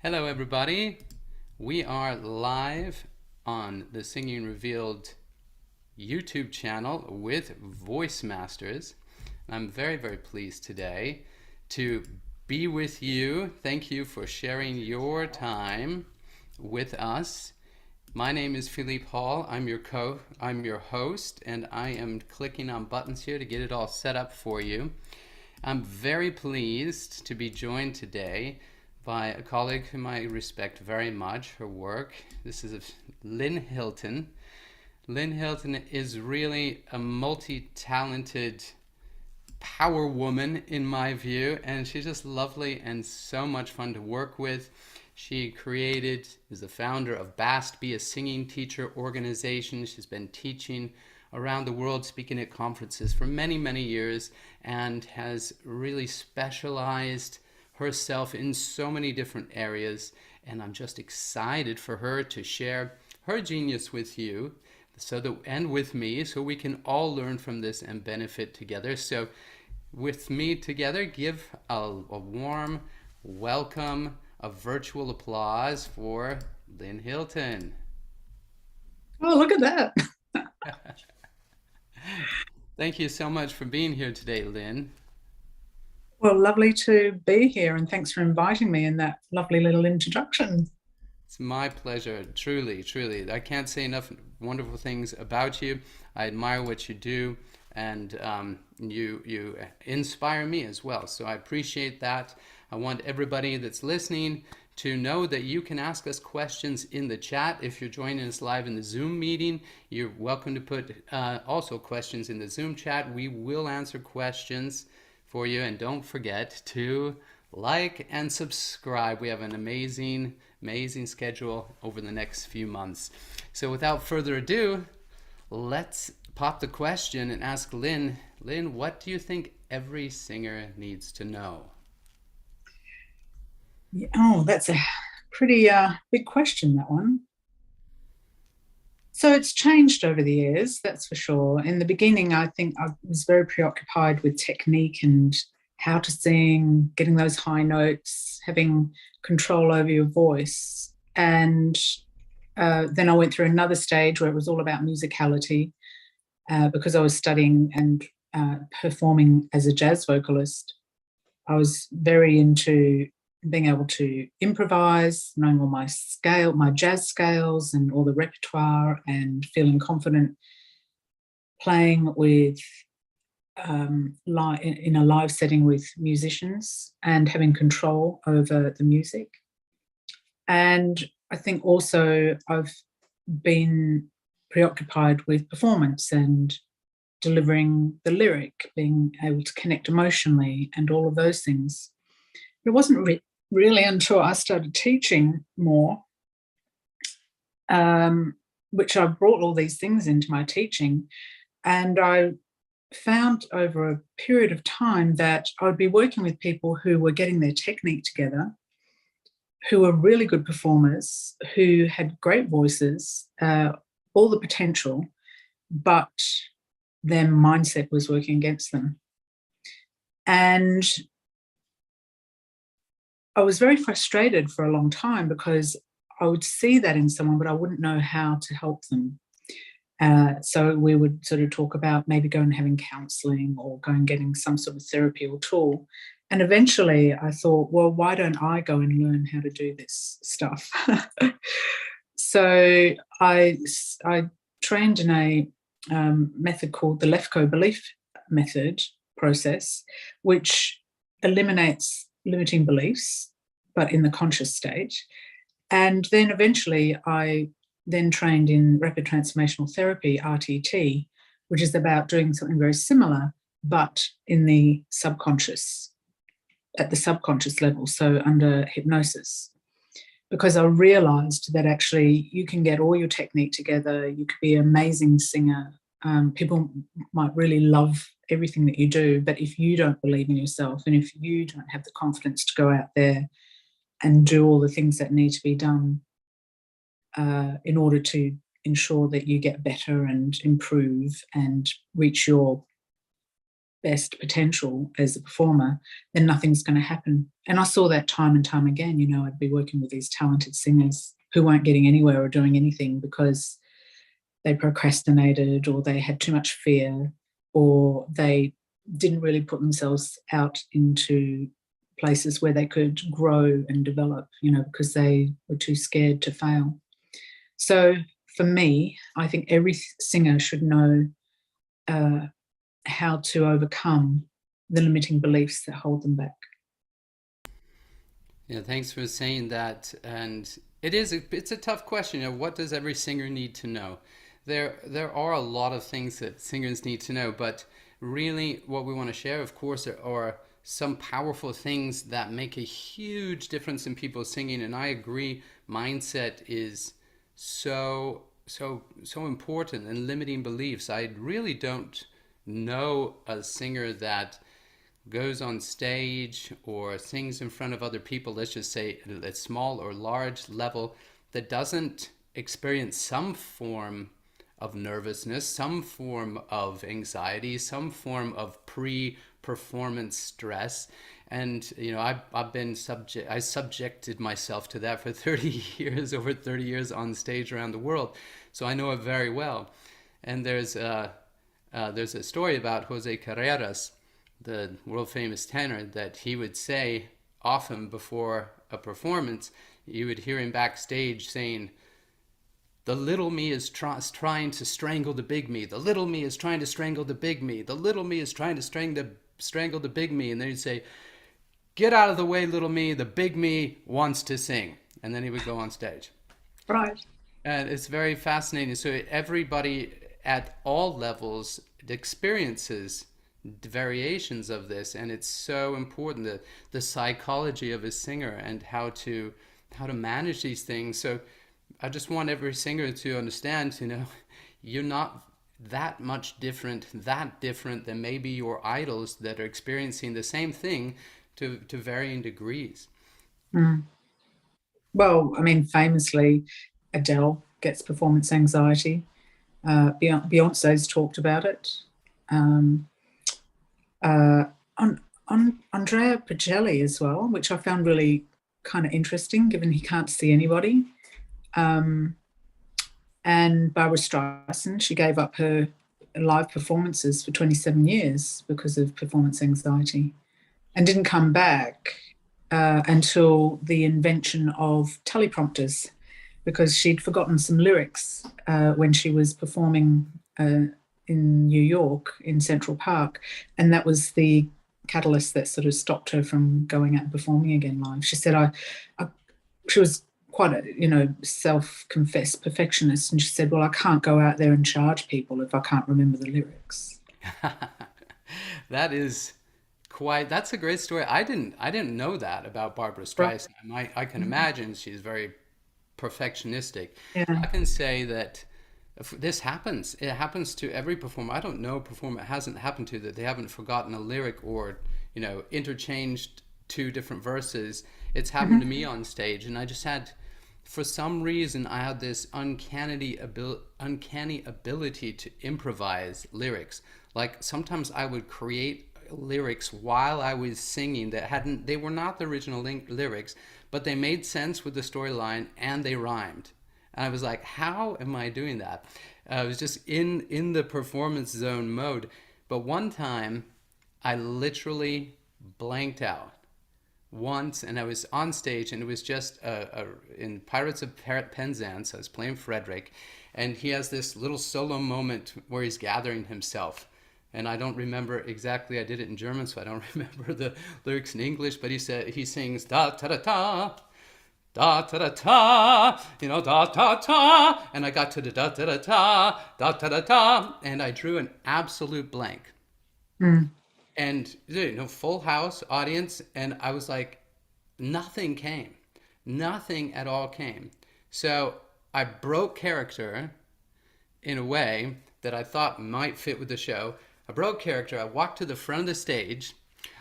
Hello, everybody. We are live on the Singing Revealed YouTube channel with Voice Masters. I'm very, very pleased today to be with you. Thank you for sharing your time with us. My name is Philippe Hall. I'm your host, and I am clicking on buttons here to get it all set up for you. I'm very pleased to be joined today by a colleague whom I respect very much, her work. This is Lynn Hilton. Lynn Hilton is really a multi-talented power woman in my view, and she's just lovely and so much fun to work with. She is the founder of BAST, Be a Singing Teacher organization. She's been teaching around the world, speaking at conferences for many, many years, and has really specialized herself in so many different areas. And I'm just excited for her to share her genius with you and with me, so we can all learn from this and benefit together. So with me together, give a warm welcome, a virtual applause for Lynn Hilton. Oh, look at that. Thank you so much for being here today, Lynn. Well, lovely to be here, and thanks for inviting me in that lovely little introduction. It's my pleasure, truly, truly. I can't say enough wonderful things about you. I admire what you do, and you inspire me as well. So I appreciate that. I want everybody that's listening to know that you can ask us questions in the chat. If you're joining us live in the Zoom meeting, you're welcome to put also questions in the Zoom chat. We will answer questions for you, and don't forget to like and subscribe. We have an amazing schedule over the next few months. So without further ado, let's pop the question and ask Lynn. Lynn, what do you think every singer needs to know? Yeah, oh, that's a pretty big question, that one. So it's changed over the years, that's for sure. In the beginning, I think I was very preoccupied with technique and how to sing, getting those high notes, having control over your voice. And then I went through another stage where it was all about musicality, because I was studying and performing as a jazz vocalist. I was very into being able to improvise, knowing all my jazz scales and all the repertoire, and feeling confident playing with in a live setting with musicians and having control over the music. And I think also I've been preoccupied with performance and delivering the lyric, being able to connect emotionally and all of those things. It wasn't really until I started teaching more, which I brought all these things into my teaching, and I found over a period of time that I would be working with people who were getting their technique together, who were really good performers, who had great voices, all the potential, but their mindset was working against them. And I was very frustrated for a long time because I would see that in someone, but I wouldn't know how to help them. So we would sort of talk about maybe going and having counselling or going getting some sort of therapy or tool. And eventually I thought, well, why don't I go and learn how to do this stuff? So I trained in a method called the Lefko belief method process, which eliminates limiting beliefs, but in the conscious state. And then eventually I then trained in rapid transformational therapy, RTT, which is about doing something very similar, but in the subconscious, at the subconscious level, so under hypnosis. Because I realized that actually you can get all your technique together, you could be an amazing singer, people might really love everything that you do, but if you don't believe in yourself and if you don't have the confidence to go out there and do all the things that need to be done in order to ensure that you get better and improve and reach your best potential as a performer, then nothing's going to happen. And I saw that time and time again. I'd be working with these talented singers who weren't getting anywhere or doing anything because they procrastinated, or they had too much fear, or they didn't really put themselves out into places where they could grow and develop, because they were too scared to fail. So for me, I think every singer should know how to overcome the limiting beliefs that hold them back. Yeah, thanks for saying that. And it's a tough question. What does every singer need to know? There are a lot of things that singers need to know, but really what we want to share, of course, are some powerful things that make a huge difference in people singing. And I agree, mindset is so important, and limiting beliefs. I really don't know a singer that goes on stage or sings in front of other people, let's just say at a small or large level, that doesn't experience some form of nervousness, some form of anxiety, some form of pre-performance stress. And I subjected myself to that for 30 years, over 30 years on stage around the world, so I know it very well. And there's a story about Jose Carreras, the world famous tenor, that he would say often before a performance. You would hear him backstage saying, "The little me is trying to strangle the big me. The little me is trying to strangle the big me. The little me is trying to strangle the big me." And then he'd say, "Get out of the way, little me. The big me wants to sing." And then he would go on stage. Right. And it's very fascinating. So everybody at all levels experiences variations of this, and it's so important, the psychology of a singer and how to manage these things. So I just want every singer to understand, you're not that much different than maybe your idols that are experiencing the same thing to varying degrees. Mm. Well, I mean, famously, Adele gets performance anxiety. Beyonce's talked about it. Um, on Andrea Bocelli as well, which I found really kind of interesting, given he can't see anybody. And Barbara Streisand, she gave up her live performances for 27 years because of performance anxiety, and didn't come back until the invention of teleprompters, because she'd forgotten some lyrics when she was performing in New York in Central Park, and that was the catalyst that sort of stopped her from going out and performing again live. She said, she was quite a self-confessed perfectionist, and she said, "Well, I can't go out there and charge people if I can't remember the lyrics." That's a great story. I didn't know that about Barbara Streisand. I can imagine she's very perfectionistic. Yeah. I can say that if this happens, it happens to every performer. I don't know a performer it hasn't happened to, that they haven't forgotten a lyric or interchanged two different verses. It's happened to me on stage, and I just had, for some reason, I had this uncanny ability to improvise lyrics. Like sometimes I would create lyrics while I was singing they were not the original lyrics, but they made sense with the storyline and they rhymed. And I was like, how am I doing that? I was just in the performance zone mode. But one time I literally blanked out once, and I was on stage, and it was just in Pirates of Penzance. I was playing Frederick, and he has this little solo moment where he's gathering himself. And I don't remember exactly, I did it in German, so I don't remember the lyrics in English, but he sings da ta da ta, da ta da ta, da ta ta, and I got to the da ta da ta, da ta da ta, and I drew an absolute blank. Mm. And full house audience, and I was like, nothing at all came. So I broke character in a way that I thought might fit with the show. I broke character. I walked to the front of the stage.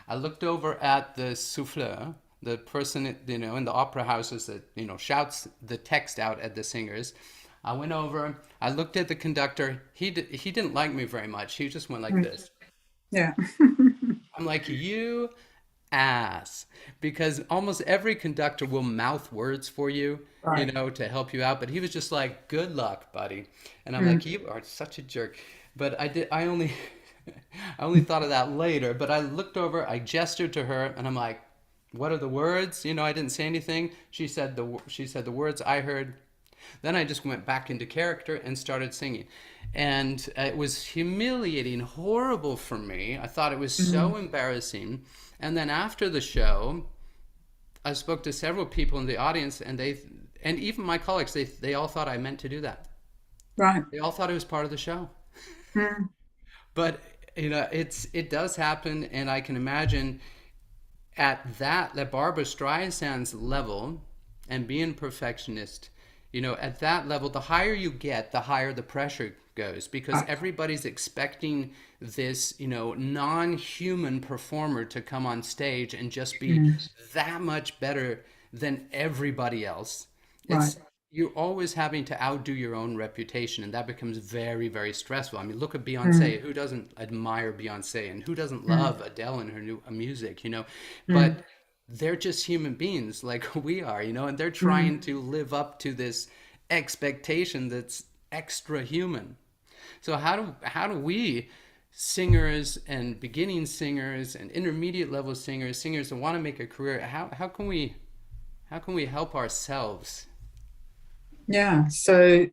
I looked over at the souffleur, the person in the opera houses that shouts the text out at the singers. I went over. I looked at the conductor. He didn't like me very much. He just went like this. Yeah. I'm like, you ass. Because almost every conductor will mouth words for you, Right. to help you out. But he was just like, good luck, buddy. And I'm like, Mm. you are such a jerk. But I only, I only thought of that later. But I looked over, I gestured to her, and I'm like, what are the words? I didn't say anything. She said the words I heard. Then I just went back into character and started singing. And it was humiliating, horrible for me. I thought it was so Mm. embarrassing. And then after the show, I spoke to several people in the audience, and even my colleagues, they all thought I meant to do that. Right. They all thought it was part of the show. Mm. But it does happen, and I can imagine at that Barbara Streisand's level, and being perfectionist, at that level, the higher you get, the higher the pressure goes, because Right. everybody's expecting this, non-human performer to come on stage and just be Mm. that much better than everybody else. Right. It's You're always having to outdo your own reputation, and that becomes very, very stressful. I mean, look at Mm. Beyonce. Who doesn't admire Beyonce, and who doesn't Mm. love Adele and her new music? Mm. But they're just human beings like we are, and they're trying Mm. to live up to this expectation that's extra human. So how do we, singers and beginning singers and intermediate level singers that want to make a career, how can we help ourselves? Yeah. So,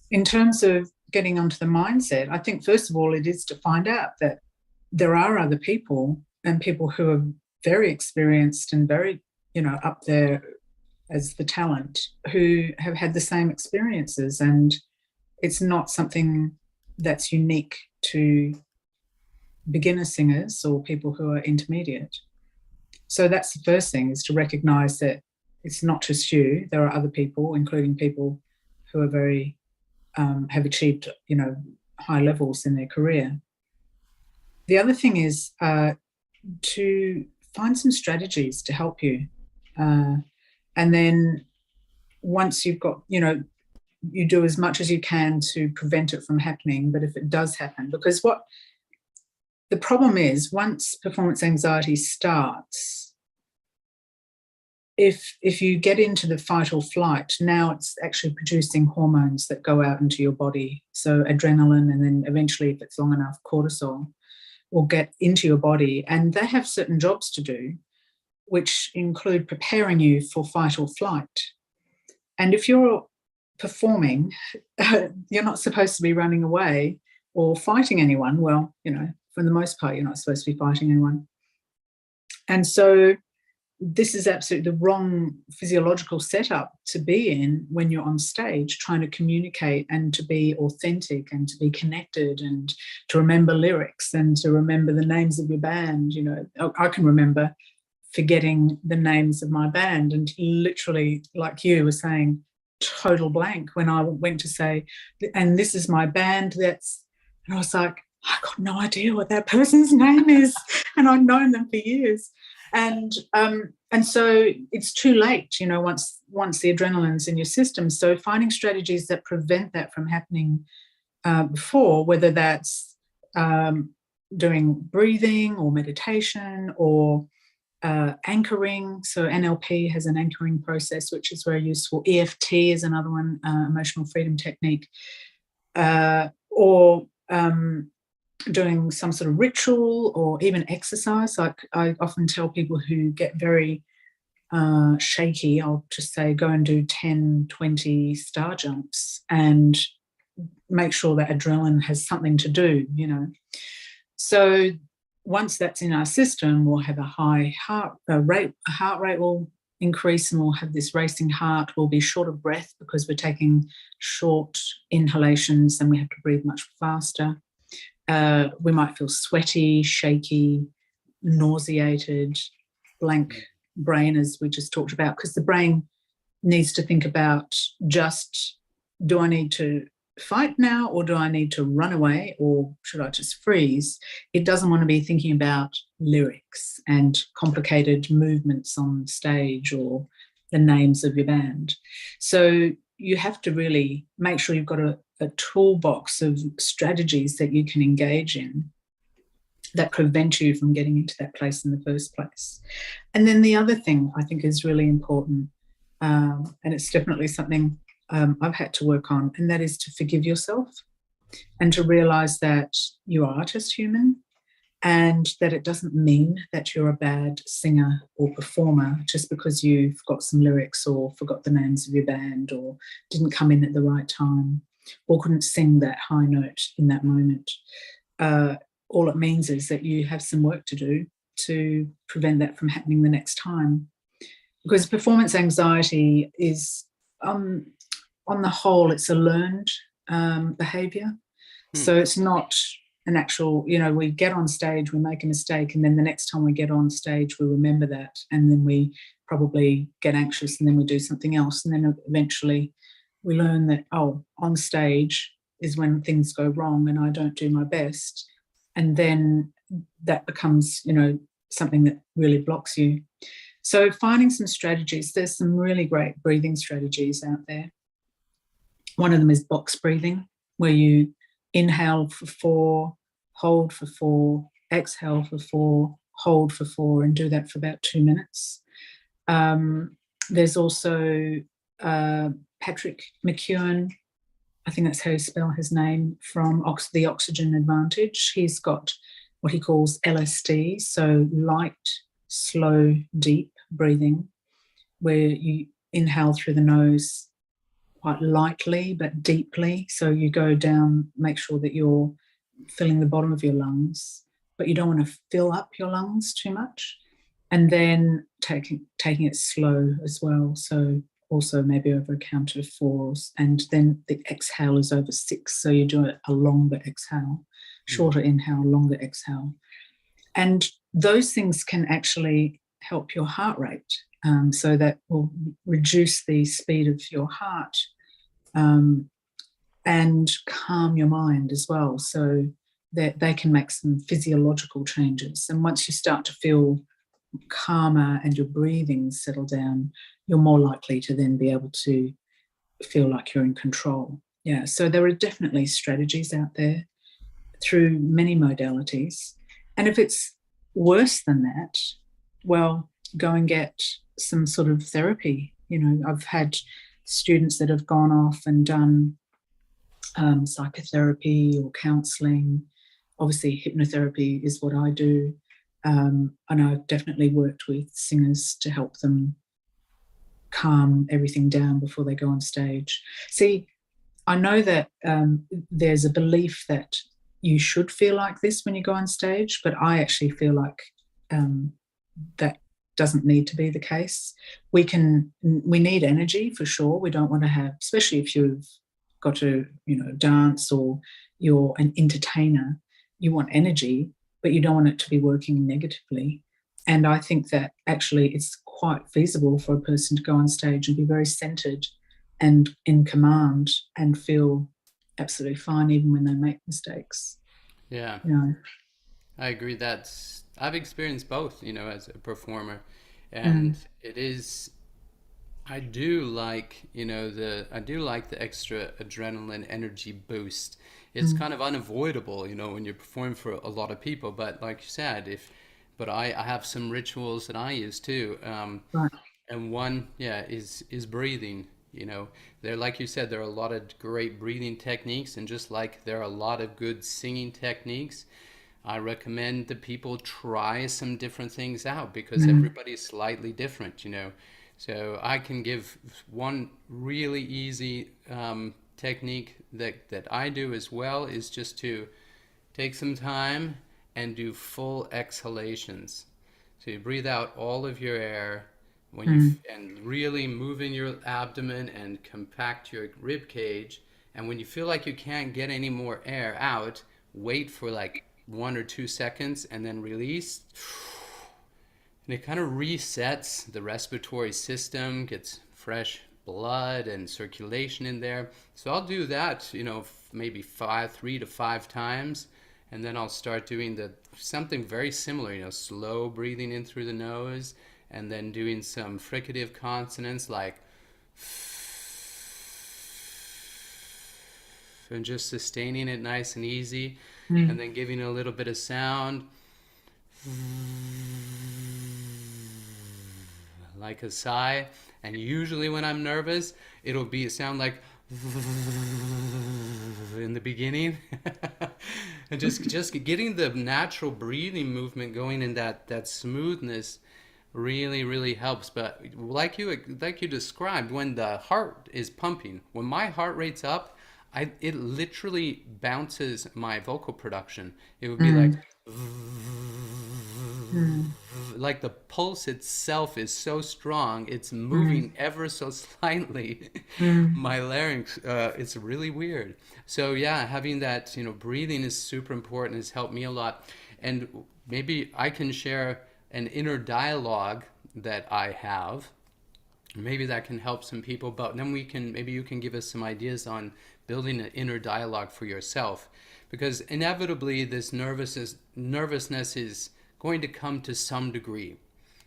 in terms of getting onto the mindset, I think first of all, it is to find out that there are other people and people who are very experienced and very, up there as the talent who have had the same experiences. And it's not something that's unique to beginner singers or people who are intermediate. So that's the first thing, is to recognize that it's not just you. There are other people, including people who are very have achieved, high levels in their career. The other thing is to find some strategies to help you, and then once you've got, you do as much as you can to prevent it from happening. But if it does happen, because what the problem is, once performance anxiety starts, if you get into the fight or flight, now it's actually producing hormones that go out into your body. So adrenaline, and then eventually, if it's long enough, cortisol will get into your body, and they have certain jobs to do, which include preparing you for fight or flight. And if you're performing, you're not supposed to be running away or fighting anyone. Well, for the most part, you're not supposed to be fighting anyone. And so this is absolutely the wrong physiological setup to be in when you're on stage trying to communicate and to be authentic and to be connected and to remember lyrics and to remember the names of your band. I can remember forgetting the names of my band and literally, like you were saying, total blank when I went to say, and this is my band, and I was like, I got no idea what that person's name is. And I've known them for years. And so it's too late, once the adrenaline's in your system. So finding strategies that prevent that from happening before, whether that's doing breathing or meditation or anchoring. So NLP has an anchoring process, which is very useful. EFT is another one, emotional freedom technique, or doing some sort of ritual or even exercise. Like I often tell people who get very shaky, I'll just say, go and do 10, 20 star jumps and make sure that adrenaline has something to do, So once that's in our system, we'll have a high heart rate. A heart rate will increase, and we'll have this racing heart. We'll be short of breath because we're taking short inhalations, and we have to breathe much faster. We might feel sweaty, shaky, nauseated, blank brain, as we just talked about, because the brain needs to think about just, do I need to fight now, or do I need to run away, or should I just freeze? It doesn't want to be thinking about lyrics and complicated movements on stage or the names of your band. So you have to really make sure you've got a toolbox of strategies that you can engage in that prevent you from getting into that place in the first place. And then the other thing I think is really important, and it's definitely something I've had to work on, and that is to forgive yourself and to realize that you are just human, and that it doesn't mean that you're a bad singer or performer just because you've got some lyrics or forgot the names of your band or didn't come in at the right time or couldn't sing that high note in that moment. All it means is that you have some work to do to prevent that from happening the next time. Because performance anxiety is, on the whole, it's a learned behavior. So it's not an actual, we get on stage, we make a mistake, and then the next time we get on stage, we remember that, and then we probably get anxious, and then we do something else, and then eventually we learn that, on stage is when things go wrong and I don't do my best. And then that becomes, something that really blocks you. So finding some strategies, there's some really great breathing strategies out there. One of them is box breathing, where you inhale for 4, hold for 4, exhale for 4, hold for 4, and do that for about 2 minutes. There's also Patrick McEwen, I think that's how you spell his name, from the Oxygen Advantage. He's got what he calls LSD, so light, slow, deep breathing, where you inhale through the nose quite lightly but deeply. So you go down, make sure that you're filling the bottom of your lungs, but you don't want to fill up your lungs too much. And then taking it slow as well. So also maybe over a count of 4, and then the exhale is over 6. So you do a longer exhale, shorter inhale, longer exhale. And those things can actually help your heart rate. So that will reduce the speed of your heart and calm your mind as well. So that they can make some physiological changes. And once you start to feel calmer and your breathing settle down, you're more likely to then be able to feel like you're in control. Yeah, so there are definitely strategies out there through many modalities. And if it's worse than that, well, go and get some sort of therapy. I've had students that have gone off and done psychotherapy or counselling. Obviously, hypnotherapy is what I do. And I've definitely worked with singers to help them calm everything down before they go on stage. See, I know that there's a belief that you should feel like this when you go on stage, but I actually feel like that doesn't need to be the case. We need energy for sure. We don't want to have, especially if you've got to, dance or you're an entertainer, you want energy, but you don't want it to be working negatively. And I think that actually it's quite feasible for a person to go on stage and be very centered and in command and feel absolutely fine even when they make mistakes. Yeah, I agree. I've experienced both, as a performer, and it is. I do like, the extra adrenaline energy boost. It's kind of unavoidable, when you're performing for a lot of people. But like you said, but I have some rituals that I use too. Right. And one, is breathing. There, like you said, there are a lot of great breathing techniques, and just like there are a lot of good singing techniques, I recommend that people try some different things out because everybody's slightly different, So I can give one really easy technique that I do as well is just to take some time and do full exhalations. So you breathe out all of your air and really move in your abdomen and compact your rib cage. And when you feel like you can't get any more air out, wait for like 1 or 2 seconds and then release. And it kind of resets the respiratory system, gets fresh blood and circulation in there. So I'll do that, maybe 3 to 5 times. And then I'll start doing something very similar, slow breathing in through the nose, and then doing some fricative consonants like, and just sustaining it nice and easy, and then giving it a little bit of sound. like a sigh. And usually when I'm nervous, it'll be sound like in the beginning. And just getting the natural breathing movement going in that smoothness really helps. But like you described, when the heart is pumping, when my heart rate's up, it literally bounces my vocal production. It would be like Mm, mm, like the pulse itself is so strong, it's mm, moving ever so slightly. mm, My larynx, it's really weird. So yeah, having that, breathing is super important, has helped me a lot. And maybe I can share an inner dialogue that I have. Maybe that can help some people, but then maybe you can give us some ideas on building an inner dialogue for yourself, because inevitably this nervousness is going to come to some degree.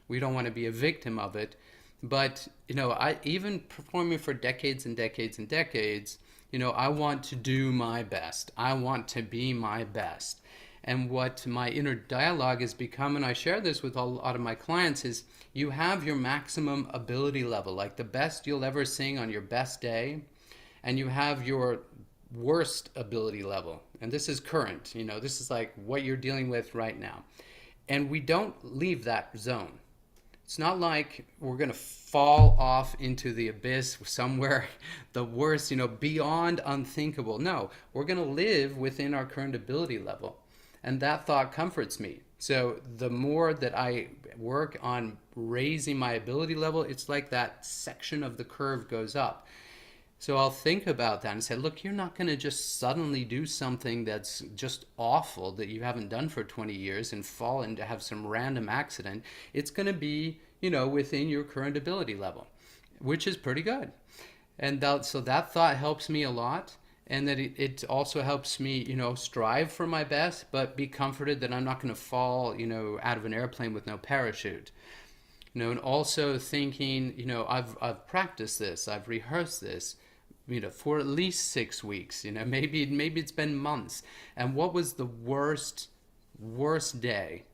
We don't want to be a victim of it, but I even performing for decades and decades and decades, I want to do my best. I want to be my best. And what my inner dialogue has become, and I share this with a lot of my clients, is you have your maximum ability level, like the best you'll ever sing on your best day, and you have your worst ability level. And this is current, this is like what you're dealing with right now. And we don't leave that zone. It's not like we're going to fall off into the abyss somewhere, the worst, beyond unthinkable. No, we're going to live within our current ability level. And that thought comforts me. So the more that I work on raising my ability level, it's like that section of the curve goes up. So I'll think about that and say, look, you're not going to just suddenly do something that's just awful that you haven't done for 20 years and fall into have some random accident. It's going to be, within your current ability level, which is pretty good. And so that thought helps me a lot. And that it also helps me, strive for my best, but be comforted that I'm not going to fall, out of an airplane with no parachute. And also thinking, I've practiced this, I've rehearsed this, for at least 6 weeks, maybe it's been months. And what was the worst day?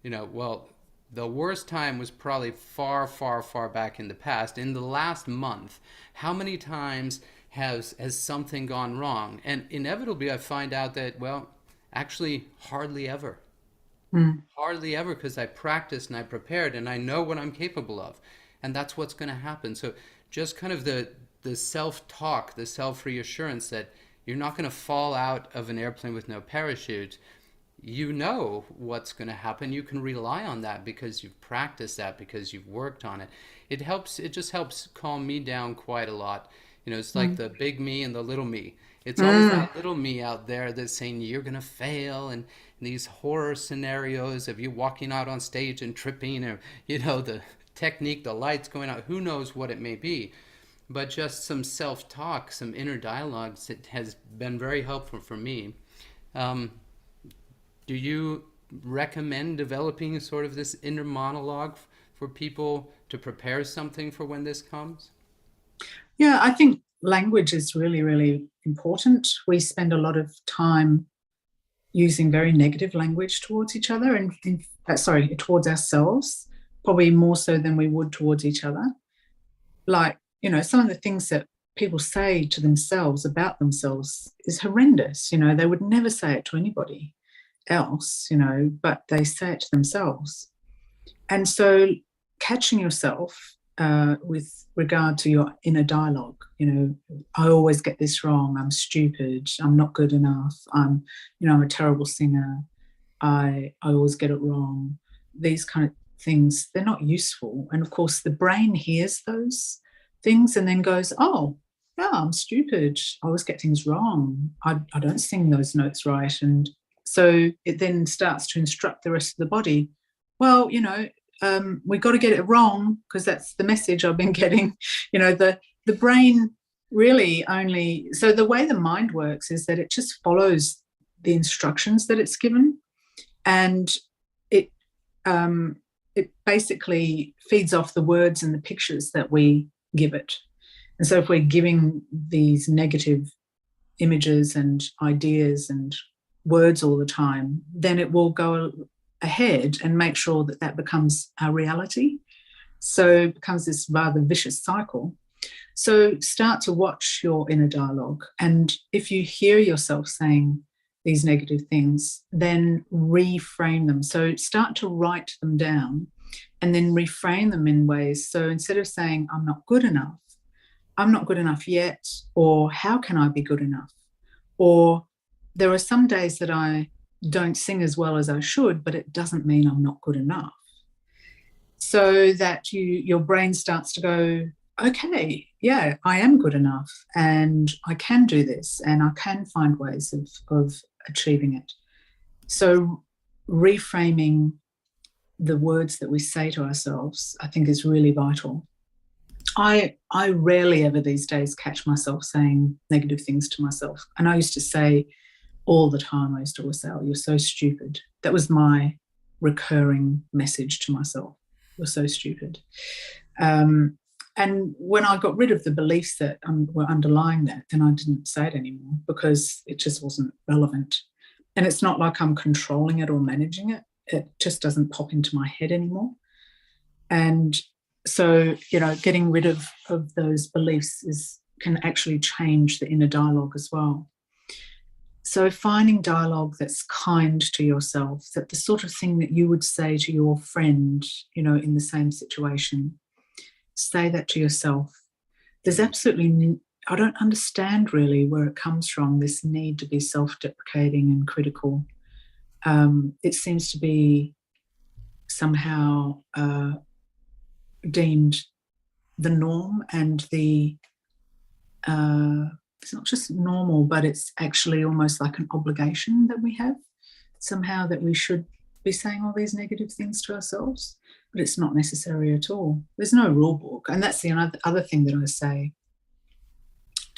Well, the worst time was probably far back in the past. In the last month, how many times has something gone wrong? And inevitably I find out that, well, actually hardly ever. mm, Hardly ever, because I practiced and I prepared and I know what I'm capable of. And that's what's going to happen. So just kind of the self-talk, the self-reassurance that you're not going to fall out of an airplane with no parachute. You know what's going to happen. You can rely on that because you've practiced that, because you've worked on it. It just helps calm me down quite a lot. It's like mm, the big me and the little me. It's always mm, that little me out there that's saying you're going to fail, and these horror scenarios of you walking out on stage and tripping, or, the technique, the lights going out, who knows what it may be. But just some self-talk, some inner dialogues, it has been very helpful for me. Um, do you recommend developing sort of this inner monologue for people to prepare something for when this comes? Yeah, I think language is really, really important. We spend a lot of time using very negative language towards each other and, towards ourselves, probably more so than we would towards each other. Like, some of the things that people say to themselves about themselves is horrendous. They would never say it to anybody else, but they say it to themselves. And so catching yourself with regard to your inner dialogue, I always get this wrong. I'm stupid. I'm not good enough. I'm a terrible singer. I always get it wrong. These kind of things, they're not useful. And of course, the brain hears those things and then goes, oh, yeah, I'm stupid. I always get things wrong. I don't sing those notes right. And so it then starts to instruct the rest of the body. Well, we got to get it wrong because that's the message I've been getting. The brain really only, so the way the mind works is that it just follows the instructions that it's given, and it it basically feeds off the words and the pictures that we give it. And so if we're giving these negative images and ideas and words all the time, then it will go ahead and make sure that that becomes our reality. So it becomes this rather vicious cycle. So start to watch your inner dialogue. And if you hear yourself saying these negative things, then reframe them. So start to write them down and then reframe them in ways. So instead of saying, I'm not good enough yet, or how can I be good enough? Or there are some days that I don't sing as well as I should, but it doesn't mean I'm not good enough. So that your brain starts to go, okay, yeah, I am good enough and I can do this and I can find ways of achieving it. So reframing the words that we say to ourselves, I think, is really vital. I rarely ever these days catch myself saying negative things to myself. And I used to say all the time, I used to always say, oh, you're so stupid. That was my recurring message to myself. You're so stupid. And when I got rid of the beliefs that were underlying that, then I didn't say it anymore because it just wasn't relevant. And it's not like I'm controlling it or managing it. It just doesn't pop into my head anymore. And so, getting rid of those beliefs can actually change the inner dialogue as well. So finding dialogue that's kind to yourself, that the sort of thing that you would say to your friend, in the same situation, say that to yourself. There's absolutely, I don't understand really where it comes from, this need to be self-deprecating and critical. It seems to be somehow deemed the norm and it's not just normal, but it's actually almost like an obligation that we have somehow, that we should be saying all these negative things to ourselves, but it's not necessary at all. There's no rule book. And that's the other thing that I say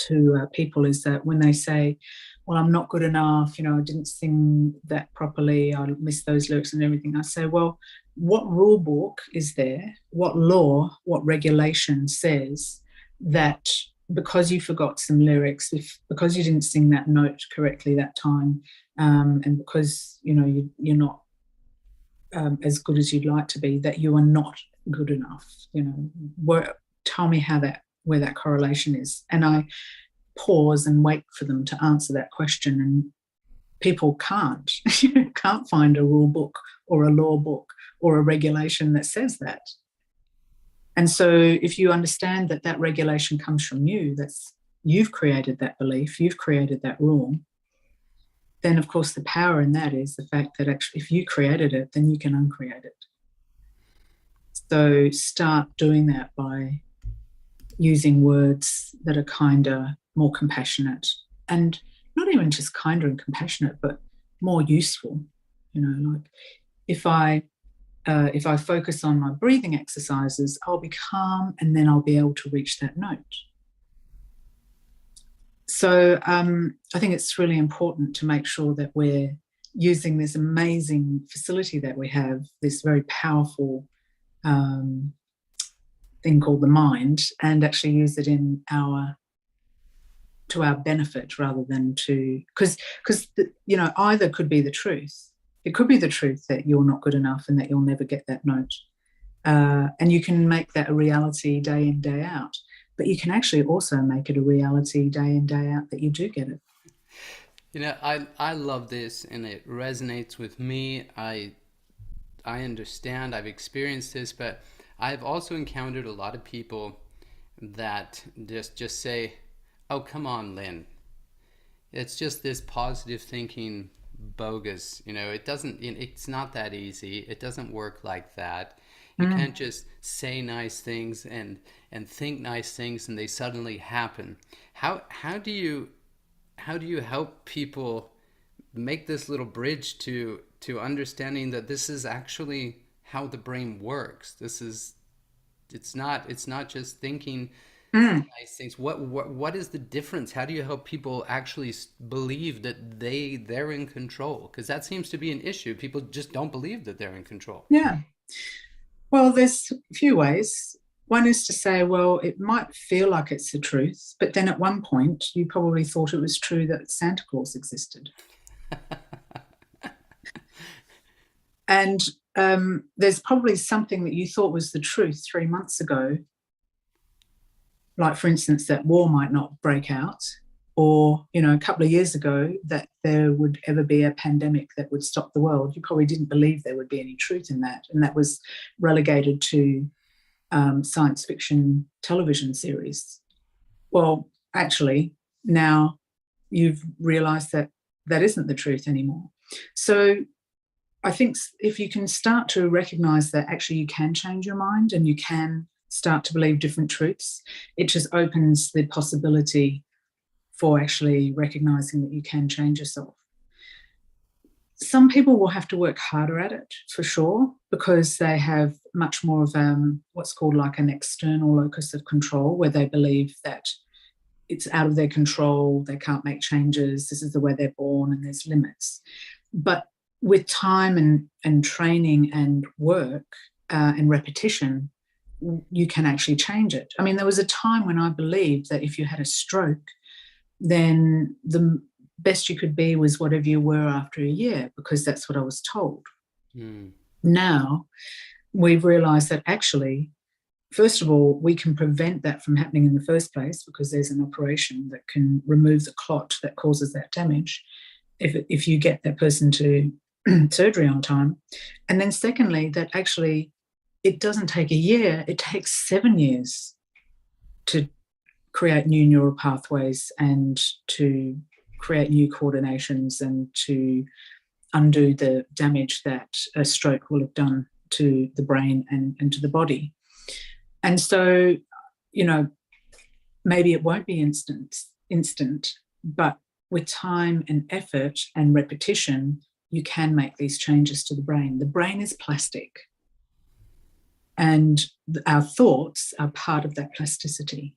to people, is that when they say, well, I'm not good enough, I didn't sing that properly, I missed those lyrics and everything, I say, well, what rule book is there, what law, what regulation says that because you forgot some lyrics, because you didn't sing that note correctly that time, and because you're not as good as you'd like to be, that you are not good enough? Tell me where that correlation is. And I pause and wait for them to answer that question, and people can't find a rule book or a law book or a regulation that says that. And so if you understand that regulation comes from you, you've created that belief, you've created that rule, then of course the power in that is the fact that actually if you created it, then you can uncreate it. So start doing that by using words that are kinder, more compassionate, and not even just kinder and compassionate, but more useful. Like if I focus on my breathing exercises, I'll be calm and then I'll be able to reach that note. So I think it's really important to make sure that we're using this amazing facility that we have, this very powerful thing called the mind, and actually use it to our benefit rather than to, because either could be the truth. It could be the truth that you're not good enough and that you'll never get that note. And you can make that a reality day in, day out. But you can actually also make it a reality day in, day out that you do get it. I love this, and it resonates with me. I understand, I've experienced this, but I've also encountered a lot of people that just say, oh, come on, Lynn. It's just this positive thinking bogus. It's not that easy. It doesn't work like that. You can't just say nice things and think nice things and they suddenly happen. How do you help people make this little bridge to understanding that this is actually how the brain works? It's not just thinking nice things. What is the difference? How do you help people actually believe that they're in control? Because that seems to be an issue. People just don't believe that they're in control. Yeah. Well, there's a few ways. One is to say, well, it might feel like it's the truth, but then at one point you probably thought it was true that Santa Claus existed. And there's probably something that you thought was the truth 3 months ago, like, for instance, that war might not break out, or, you know, a couple of years ago that there would ever be a pandemic that would stop the world. You probably didn't believe there would be any truth in that. And that was relegated to science fiction television series. Well, actually, now you've realized that that isn't the truth anymore. So I think if you can start to recognize that actually you can change your mind and you can start to believe different truths, it just opens the possibility for actually recognizing that you can change yourself. Some people will have to work harder at it, for sure, because they have much more of what's called like an external locus of control, where they believe that it's out of their control, they can't make changes, this is the way they're born, and there's limits. But with time and training and work and repetition, you can actually change it. I mean, there was a time when I believed that if you had a stroke, then the best you could be was whatever you were after a year, because that's what I was told. Now we've realised that actually, first of all, we can prevent that from happening in the first place, because there's an operation that can remove the clot that causes that damage if you get that person to surgery on time. And then secondly, that actually it doesn't take a year, it takes 7 years to create new neural pathways and to create new coordinations and to undo the damage that a stroke will have done to the brain and to the body. And so, you know, maybe it won't be instant, but with time and effort and repetition, you can make these changes to the brain. The brain is plastic, and our thoughts are part of that plasticity.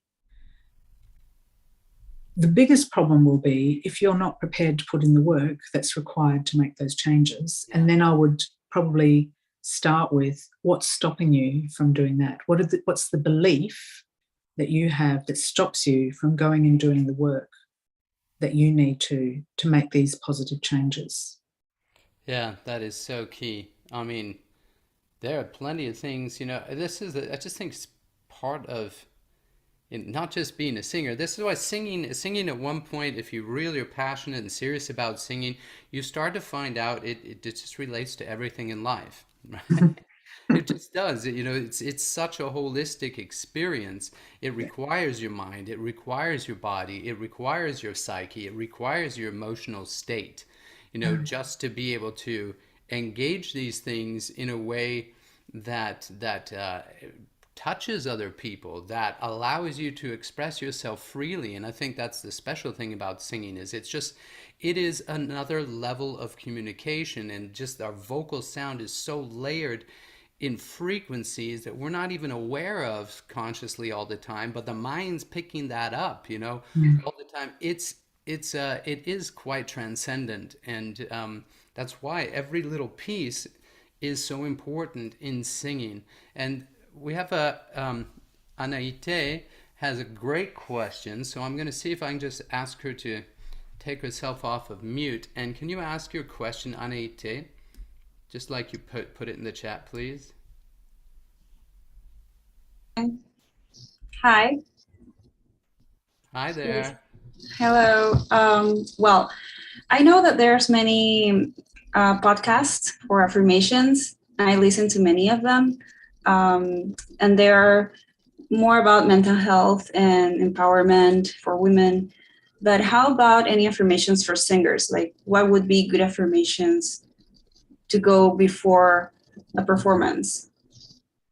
The biggest problem will be if you're not prepared to put in the work that's required to make those changes. And then I would probably start with what's stopping you from doing that. What's the belief that you have that stops you from going and doing the work that you need to make these positive changes? Yeah, that is so key. I mean, there are plenty of things, you know, I just think it's part of not just being a singer. This is why singing at one point, if you really are passionate and serious about singing, you start to find out it just relates to everything in life, right? It just does. You know, it's such a holistic experience. It requires your mind, it requires your body, it requires your psyche, it requires your emotional state, you know, just to be able to engage these things in a way that touches other people, that allows you to express yourself freely. And I think that's the special thing about singing, is it is another level of communication, and just our vocal sound is so layered in frequencies that we're not even aware of consciously all the time, but the mind's picking that up, you know, all the time. It is quite transcendent, and that's why every little piece is so important in singing. And we have Anaite has a great question, so I'm going to see if I can just ask her to take herself off of mute. And can you ask your question, Anaite? Just like you put it in the chat, please. Hi. Hi there. Hello. Well, I know that there's many podcasts for affirmations. I listen to many of them. And they're more about mental health and empowerment for women. But how about any affirmations for singers? Like, what would be good affirmations to go before a performance?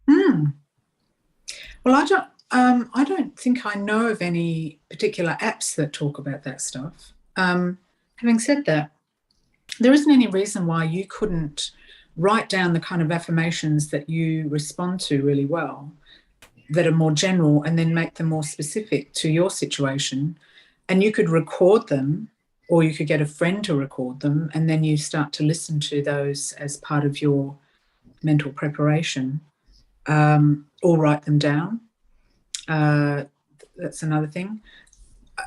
Well, I don't think I know of any particular apps that talk about that stuff. Having said that, there isn't any reason why you couldn't write down the kind of affirmations that you respond to really well, that are more general, and then make them more specific to your situation. And you could record them, or you could get a friend to record them, and then you start to listen to those as part of your mental preparation, or write them down. That's another thing.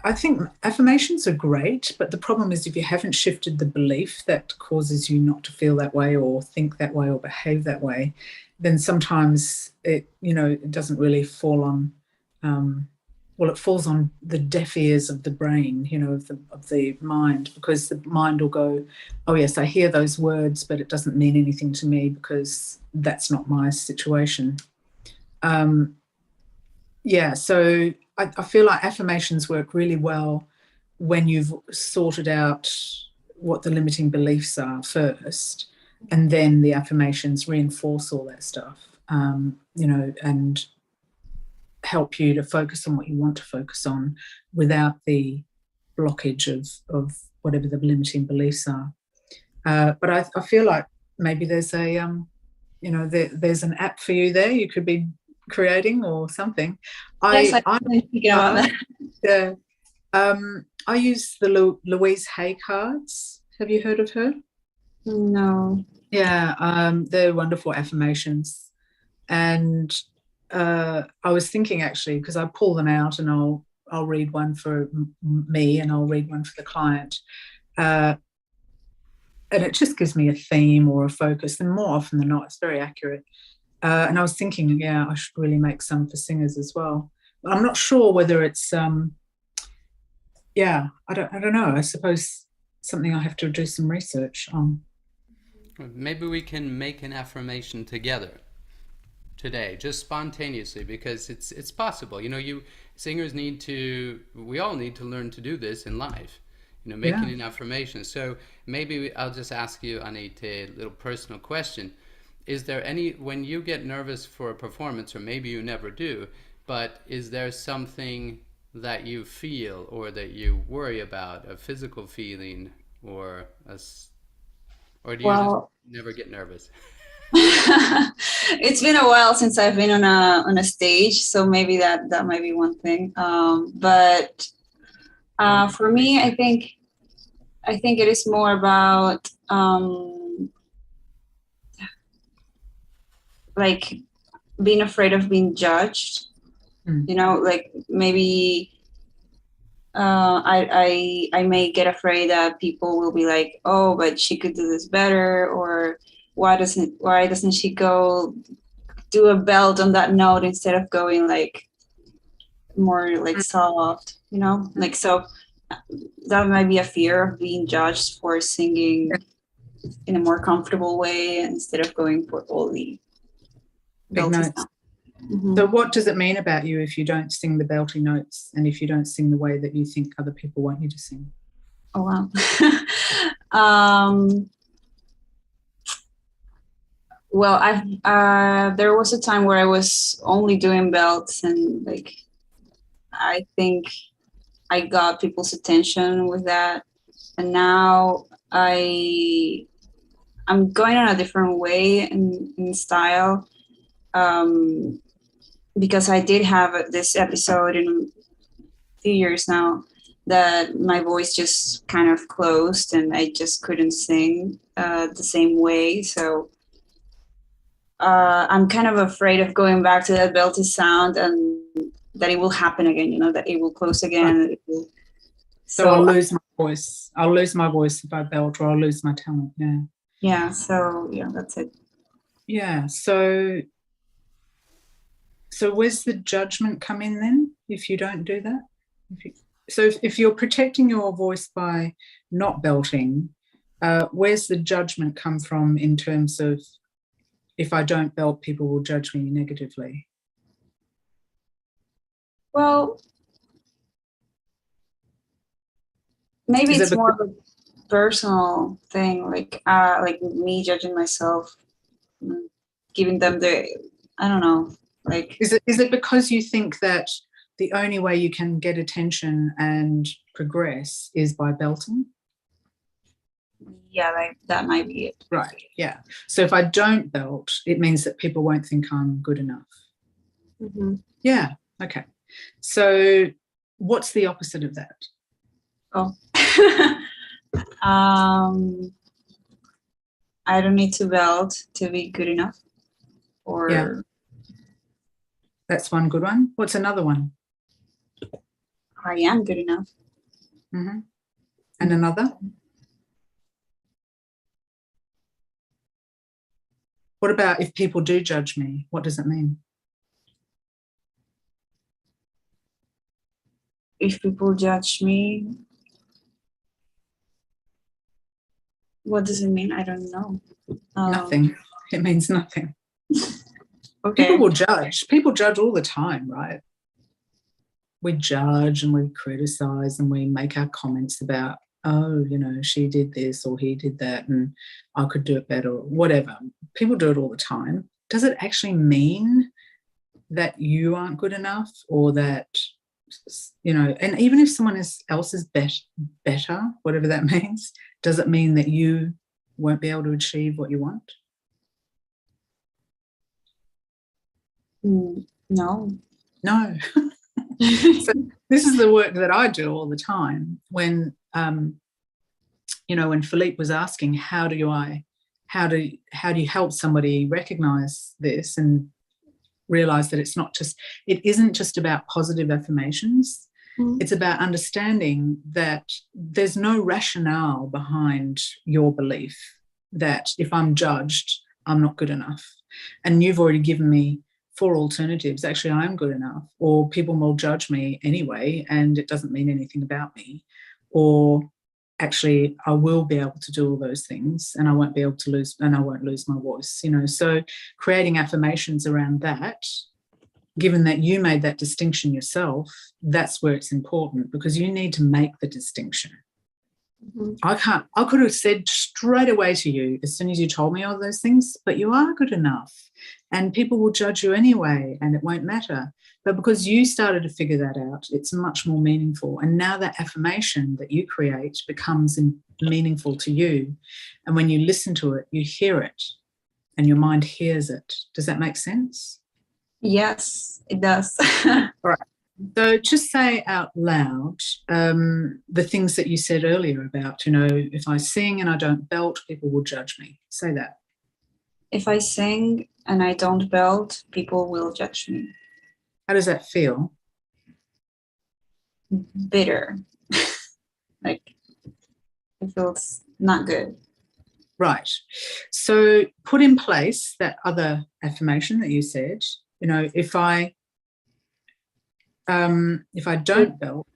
I think affirmations are great, but the problem is if you haven't shifted the belief that causes you not to feel that way or think that way or behave that way, then sometimes it doesn't really fall on, it falls on the deaf ears of the brain, of the mind, because the mind will go, oh yes, I hear those words, but it doesn't mean anything to me because that's not my situation. So I feel like affirmations work really well when you've sorted out what the limiting beliefs are first, and then the affirmations reinforce all that stuff, and help you to focus on what you want to focus on without the blockage of whatever the limiting beliefs are. But I feel like maybe there's there's an app for you there you could be creating or something. Yes, I'm thinking about that. I use the Louise Hay cards. Have you heard of her? No. Yeah, they're wonderful affirmations. And I was thinking actually, because I pull them out and I'll read one for me and I'll read one for the client. And it just gives me a theme or a focus. And more often than not, it's very accurate. And I was thinking, I should really make some for singers as well. But I'm not sure whether it's, I don't know. I suppose something I have to do some research on. Maybe we can make an affirmation together today, just spontaneously, because it's possible. You singers we all need to learn to do this in life. Making an affirmation. So maybe I'll just ask you, Anita, a little personal question. Is there when you get nervous for a performance, or maybe you never do, but is there something that you feel or that you worry about, a physical feeling, or do you just never get nervous? It's been a while since I've been on a stage, so maybe that might be one thing. But for me, I think it is more about like being afraid of being judged. Like maybe I may get afraid that people will be like, oh, but she could do this better, or why doesn't she go do a belt on that note instead of going like more like soft, like, so that might be a fear of being judged for singing in a more comfortable way instead of going for all the belty sound. Mm-hmm. So what does it mean about you if you don't sing the belty notes and if you don't sing the way that you think other people want you to sing? Oh, wow. Well, there was a time where I was only doing belts, and like I think I got people's attention with that, and now I'm going on a different way in style, because I did have this episode in a few years now that my voice just kind of closed and I just couldn't sing the same way. So I'm kind of afraid of going back to that belty sound and that it will happen again, that it will close again. So I'll lose my voice. I'll lose my voice if I belt, or I'll lose my talent. Yeah. Yeah. So that's it. Yeah. So where's the judgment come in then if you don't do that? If you're protecting your voice by not belting, where's the judgment come from in terms of, if I don't belt, people will judge me negatively? Well, maybe it's more of a personal thing, like me judging myself, giving them I don't know. Like, is it because you think that the only way you can get attention and progress is by belting? Yeah, like that might be it. Right. Yeah. So if I don't belt, it means that people won't think I'm good enough. Mm-hmm. Yeah. Okay. So what's the opposite of that? Oh. I don't need to belt to be good enough. Or yeah. That's one good one. What's another one? I am good enough. Mm-hmm. And another? What about if people do judge me? What does it mean? If people judge me, what does it mean? I don't know. Nothing. It means nothing. Okay. People will judge. People judge all the time, right? We judge and we criticize and we make our comments about, oh, you know, she did this or he did that and I could do it better or whatever. People do it all the time. Does it actually mean that you aren't good enough or that, you know, and even if someone else is better, whatever that means, does it mean that you won't be able to achieve what you want? No. No. So this is the work that I do all the time. When you know, when Philippe was asking, how do you help somebody recognize this and realize that it isn't just about positive affirmations. It's about understanding that there's no rationale behind your belief that if I'm judged, I'm not good enough. And you've already given me 4 alternatives. Actually, I am good enough, or people will judge me anyway, and it doesn't mean anything about me. Or actually, I will be able to do all those things, and I won't lose my voice. You know, so creating affirmations around that, given that you made that distinction yourself, that's where it's important because you need to make the distinction. I could have said straight away to you as soon as you told me all those things, but you are good enough and people will judge you anyway and it won't matter. But because you started to figure that out, it's much more meaningful. And now that affirmation that you create becomes meaningful to you. And when you listen to it, you hear it and your mind hears it. Does that make sense? Yes, it does. All right. So just say out loud the things that you said earlier about, you know, if I sing and I don't belt, people will judge me. Say that. If I sing and I don't belt, people will judge me. How does that feel? Bitter. Like, it feels not good. Right. So put in place that other affirmation that you said, you know, if I don't belt.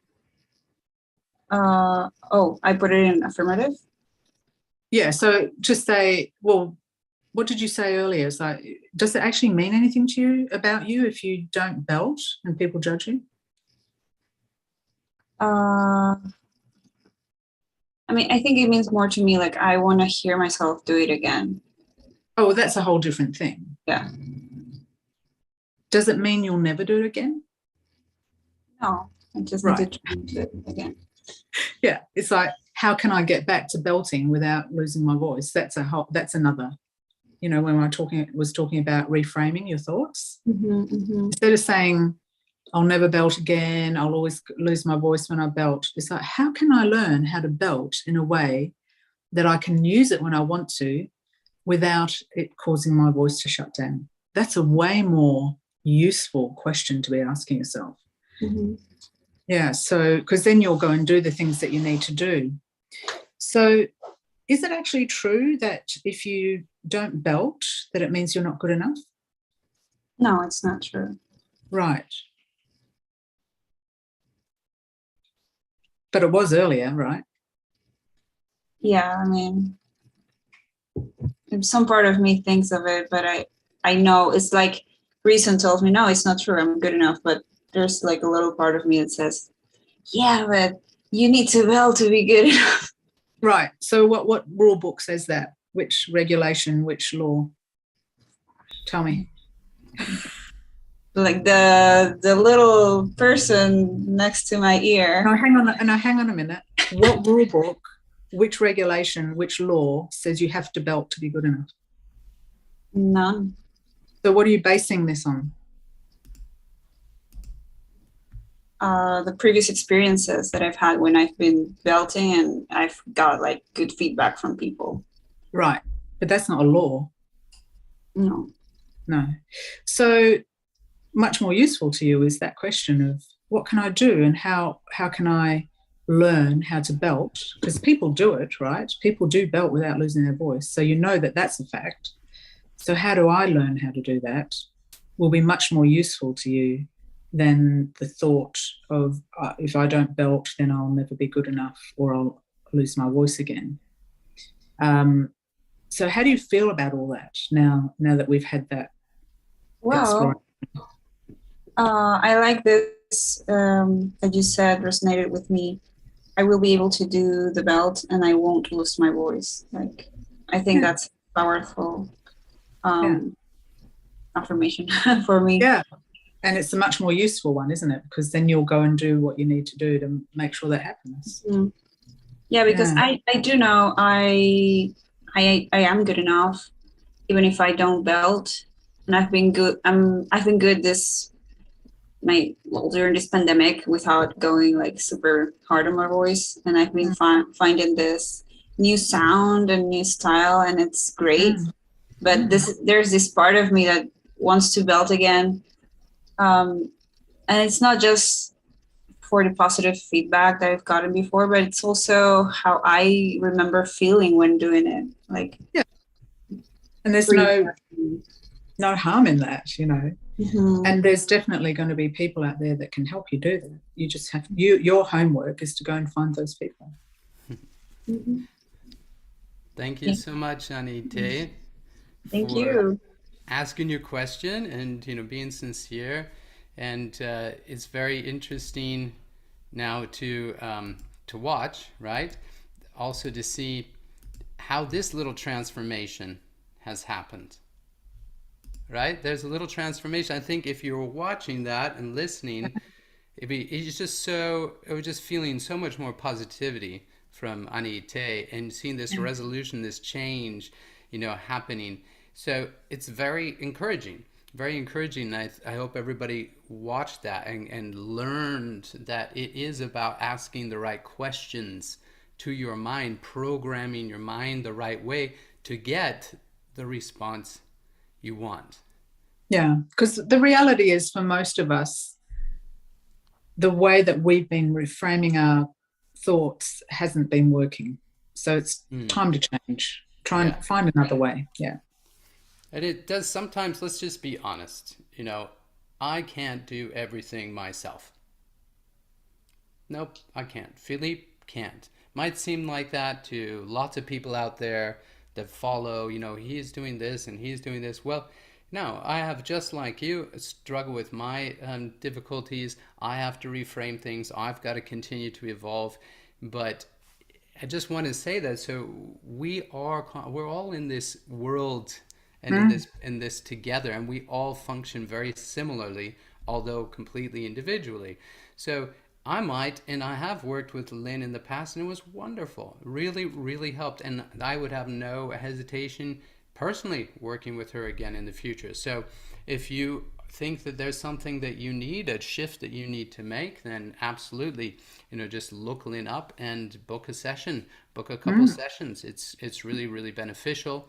I put it in affirmative. Yeah. So just say, well, what did you say earlier? It's like, does it actually mean anything to you about you if you don't belt and people judge you? I mean, I think it means more to me. Like, I want to hear myself do it again. Oh, well, that's a whole different thing. Yeah. Does it mean you'll never do it again? No, I just need to try to do it again. Yeah, it's like, how can I get back to belting without losing my voice? That's another. You know, when I was talking about reframing your thoughts, instead of saying, I'll never belt again, I'll always lose my voice when I belt, it's like, how can I learn how to belt in a way that I can use it when I want to without it causing my voice to shut down? That's a way more useful question to be asking yourself. Yeah, so because then you'll go and do the things that you need to do. So is it actually true that if you don't belt, that it means you're not good enough? No, it's not true. Right. But it was earlier, right? Yeah, I mean, some part of me thinks of it, but I know it's like reason tells me, no, it's not true, I'm good enough. But there's like a little part of me that says, yeah, but you need to belt to be good enough. Right. So what rule book says that? Which regulation, which law? Tell me. Like the little person next to my ear. No, hang on a minute. What rule book, which regulation, which law says you have to belt to be good enough? None. So what are you basing this on? The previous experiences that I've had when I've been belting and I've got like good feedback from people. Right. But that's not a law. No. So much more useful to you is that question of, what can I do, and how can I learn how to belt? Because people do it, right? People do belt without losing their voice. So you know that that's a fact. So how do I learn how to do that? Will be much more useful to you than the thought of if I don't belt, then I'll never be good enough, or I'll lose my voice again. So how do you feel about all that now that we've had that exploration? Well, I like this that you said resonated with me. I will be able to do the belt and I won't lose my voice. Like, I think that's powerful affirmation for me. Yeah. And it's a much more useful one, isn't it? Because then you'll go and do what you need to do to make sure that happens. Mm. Yeah, because I do know I am good enough, even if I don't belt. And I've been good. I've been good during this pandemic without going like super hard on my voice, and I've been finding this new sound and new style, and it's great. But there's this part of me that wants to belt again, and it's not just for the positive feedback that I've gotten before, but it's also how I remember feeling when doing it. Like, and there's no harm in that, you know. Mm-hmm. And there's definitely going to be people out there that can help you do that. You just have your homework is to go and find those people. Mm-hmm. Thank you so much, Anita. Thank you. Asking your question and being sincere, and it's very interesting now to watch, right? Also to see how this little transformation has happened. Right? There's a little transformation. I think if you were watching that and listening, it was just feeling so much more positivity from Anita and seeing this resolution, this change, happening. So it's very encouraging. I hope everybody watched that and learned that it is about asking the right questions to your mind, programming your mind the right way to get the response you want. Yeah, because the reality is, for most of us, the way that we've been reframing our thoughts hasn't been working. So it's time to change. Try and find another way. Yeah. And it does sometimes, let's just be honest, I can't do everything myself. Nope, I can't. Philippe can't. Might seem like that to lots of people out there that follow, he's doing this and he's doing this. Well, no, I have, just like you, struggle with my difficulties. I have to reframe things. I've got to continue to evolve. But I just want to say that, so we're all in this world and in this together, and we all function very similarly, although completely individually. So I might, and I have worked with Lynn in the past, and it was wonderful. Really, really helped. And I would have no hesitation personally working with her again in the future. So if you think that there's something that you need, a shift that you need to make, then absolutely, just look Lynn up and book a session, book a couple sessions. It's really, really beneficial.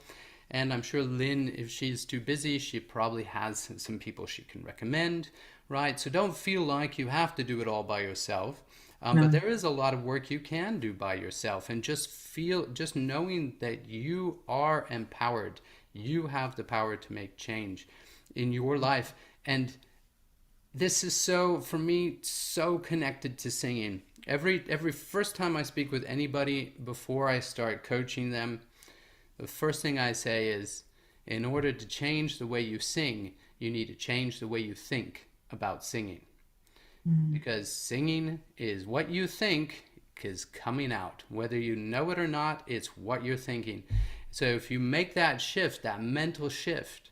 And I'm sure Lynn, if she's too busy, she probably has some people she can recommend, right? So don't feel like you have to do it all by yourself. But there is a lot of work you can do by yourself, and just knowing that you are empowered. You have the power to make change in your life. And this is for me, so connected to singing. Every first time I speak with anybody before I start coaching them, the first thing I say is, in order to change the way you sing, you need to change the way you think about singing. Because singing is what you think is coming out. Whether you know it or not, it's what you're thinking. So if you make that shift, that mental shift,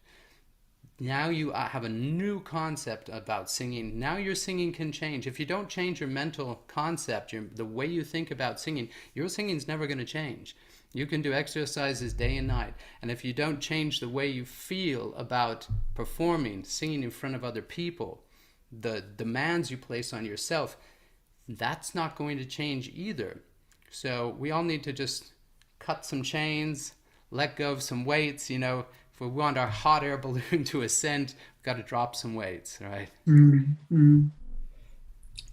now you have a new concept about singing. Now your singing can change. If you don't change your mental concept, the way you think about singing, your singing's never going to change. You can do exercises day and night. And if you don't change the way you feel about performing, singing in front of other people, the demands you place on yourself, that's not going to change either. So we all need to just cut some chains, let go of some weights. If we want our hot air balloon to ascend, we've got to drop some weights, right?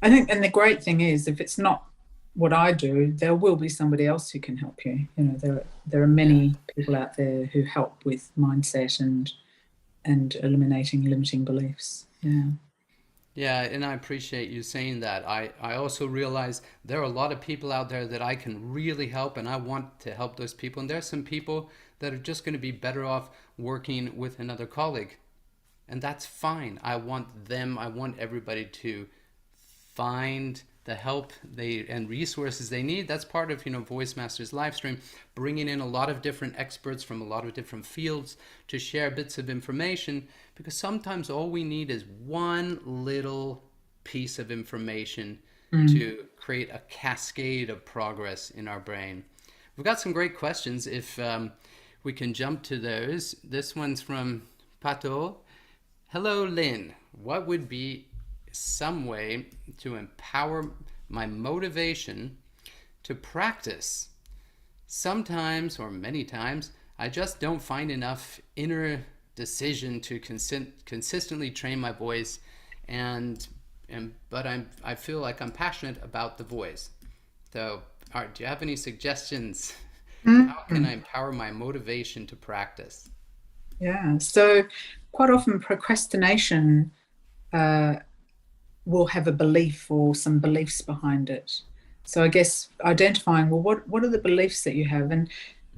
I think, and the great thing is, if it's not what I do, there will be somebody else who can help you. You know, there are Yeah. many people out there who help with mindset and eliminating limiting beliefs. Yeah. Yeah, and I appreciate you saying that. I also realize there are a lot of people out there that I can really help, and I want to help those people. And there's some people that are just going to be better off working with another colleague. And that's fine. I want them, I want everybody to find the help they and resources they need. That's part of Voice Masters live stream, bringing in a lot of different experts from a lot of different fields to share bits of information, because sometimes all we need is one little piece of information to create a cascade of progress in our brain. We've got some great questions if we can jump to those. This one's from Pato. Hello, Lynn. What would be some way to empower my motivation to practice? Sometimes, or many times, I just don't find enough inner decision to consistently train my voice, but I feel like I'm passionate about the voice. So, Art, do you have any suggestions? How can I empower my motivation to practice? Yeah. So quite often procrastination will have a belief or some beliefs behind it. So I guess identifying, well, what are the beliefs that you have? And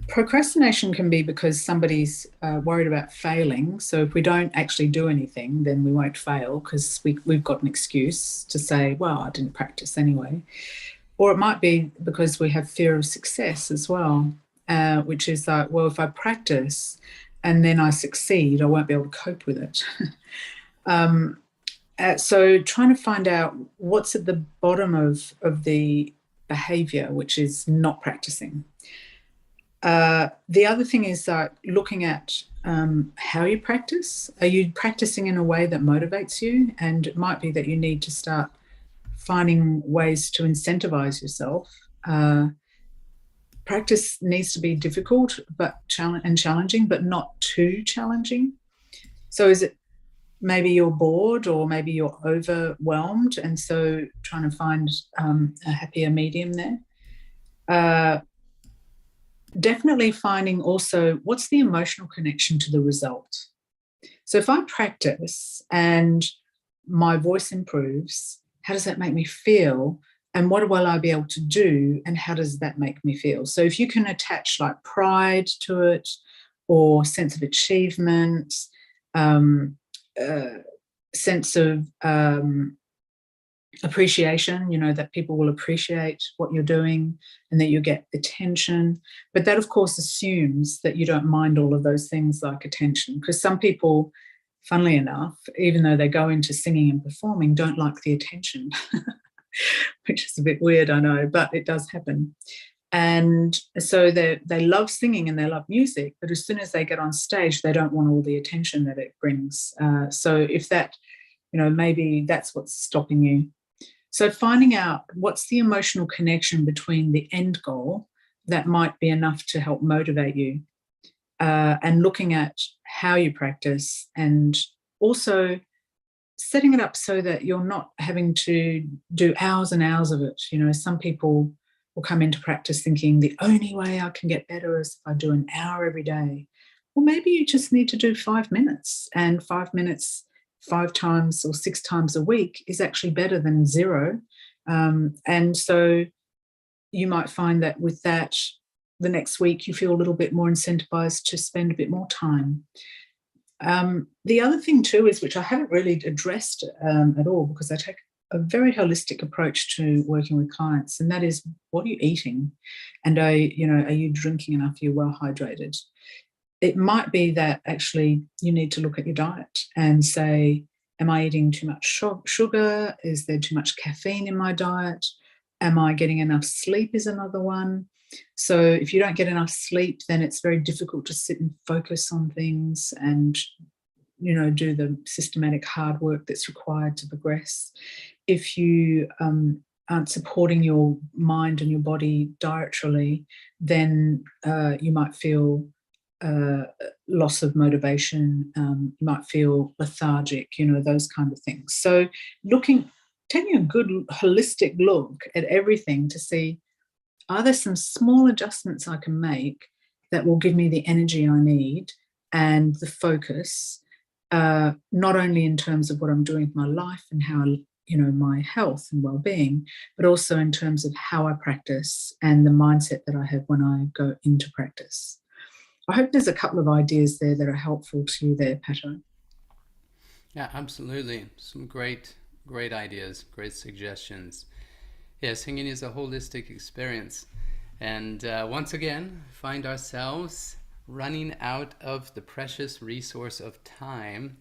procrastination can be because somebody's worried about failing. So if we don't actually do anything, then we won't fail because we've got an excuse to say, well, I didn't practice anyway. Or it might be because we have fear of success as well, which is like, well, if I practice and then I succeed, I won't be able to cope with it. So trying to find out what's at the bottom of the behavior, which is not practicing. The other thing is looking at how you practice. Are you practicing in a way that motivates you? And it might be that you need to start finding ways to incentivize yourself. Practice needs to be difficult but challenging, but not too challenging. So is it maybe you're bored or maybe you're overwhelmed, and so trying to find a happier medium there. Definitely finding also what's the emotional connection to the result. So if I practice and my voice improves, how does that make me feel? And what will I be able to do? And how does that make me feel? So if you can attach like pride to it or sense of achievement, sense of appreciation, that people will appreciate what you're doing and that you get attention. But that, of course, assumes that you don't mind all of those things like attention, because some people, funnily enough, even though they go into singing and performing, don't like the attention, which is a bit weird, I know, but it does happen. And so they love singing and they love music, but as soon as they get on stage, they don't want all the attention that it brings. So if that, maybe that's what's stopping you. So finding out what's the emotional connection between the end goal that might be enough to help motivate you, and looking at how you practice, and also setting it up so that you're not having to do hours and hours of it. Some people will come into practice thinking the only way I can get better is if I do an hour every day. Well, maybe you just need to do 5 minutes, and 5 minutes 5 times or 6 times a week is actually better than 0. And so you might find that with that, the next week you feel a little bit more incentivized to spend a bit more time. The other thing too is, which I haven't really addressed at all, because I take a very holistic approach to working with clients, and that is, what are you eating? And are you drinking enough? Are you well hydrated? It might be that actually you need to look at your diet and say, am I eating too much sugar? Is there too much caffeine in my diet? Am I getting enough sleep is another one. So if you don't get enough sleep, then it's very difficult to sit and focus on things and, do the systematic hard work that's required to progress. If you aren't supporting your mind and your body dietarily, then you might feel loss of motivation, you might feel lethargic, those kind of things. So taking a good holistic look at everything to see, are there some small adjustments I can make that will give me the energy I need and the focus, not only in terms of what I'm doing with my life and how, my health and well-being, but also in terms of how I practice and the mindset that I have when I go into practice. I hope there's a couple of ideas there that are helpful to you there, Pato. Yeah, absolutely. Some great ideas, great suggestions. Yeah, singing is a holistic experience. And once again, find ourselves running out of the precious resource of time.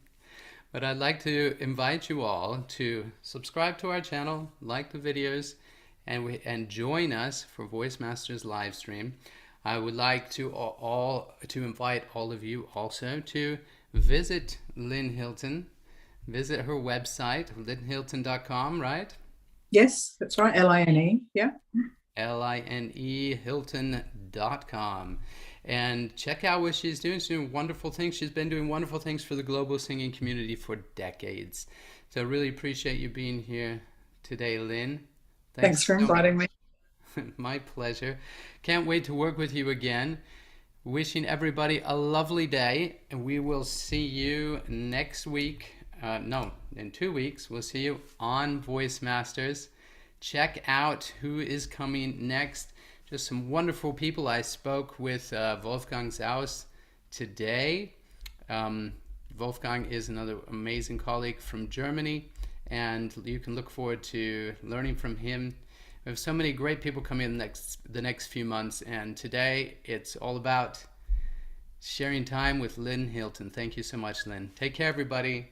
But I'd like to invite you all to subscribe to our channel, like the videos, and join us for Voice Masters live stream. I would like to invite all of you also to visit Lynn Hilton. Visit her website, lynnhilton.com, right? Yes, that's right. Line, yeah. Line, Hilton.com. And check out what she's doing. She's doing wonderful things. She's been doing wonderful things for the global singing community for decades. So I really appreciate you being here today, Lynn. Thanks for inviting me. My pleasure. Can't wait to work with you again. Wishing everybody a lovely day, and we will see you next week. In 2 weeks. We'll see you on Voice Masters. Check out who is coming next. Just some wonderful people. I spoke with Wolfgang Saus today. Wolfgang is another amazing colleague from Germany, and you can look forward to learning from him. We have so many great people coming in the next few months, and today it's all about sharing time with Lynn Hilton. Thank you so much, Lynn. Take care, everybody.